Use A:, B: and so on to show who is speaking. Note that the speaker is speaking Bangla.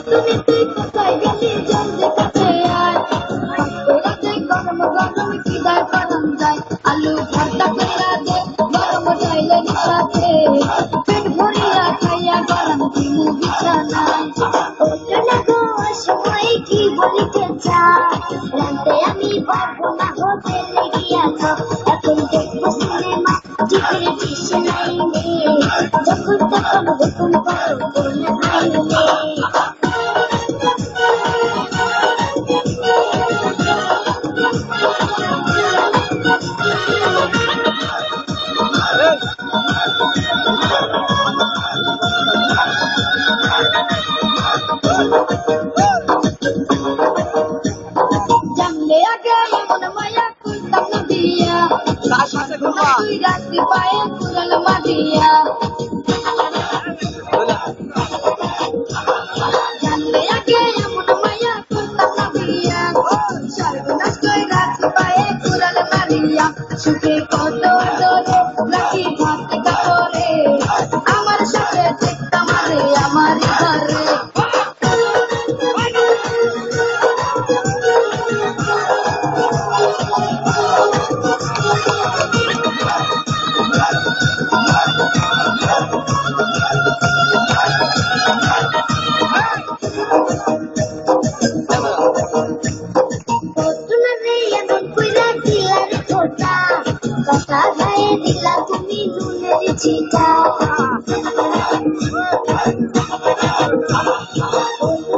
A: তুমি তুই কোথায় গেলি জলদি কাছে আয় রাতে গরম গরম খিদা গরম যায় আলু ভর্তা কইরা দে গরম চাইলে সাথে পেট ভরিয়া খাইয়া গরম দিমু বিছানায় ওটা না গো সময় কি বলিতে চায় রাতে আমি পারবো না হোটেলে গিয়া খাও এখন দেখবো সিনেমা টিভির ডিশ লাইনে যখন তখন হুকুম করো কোন আইনে জানলে আগে এমন মায়া করতাম না বিয়া
B: তার সাথে ঘুরবা
A: তুই রাত্রি পায়ে কুড়াল মারিয়া জানলে আগে এমন মায়া করতাম না বিয়া সর্বনাশ করে রাত্রি পায়ে কুড়াল মারিয়া সুখে কত আদরে রাখি ভাত কাপড়ে আমার সাথে দেখতাম আরে আমার ঘরে তোমারে এমন কইরা দিলা রে ছোটা কথা গায়ে দিলা তুমি নুনের ছিটা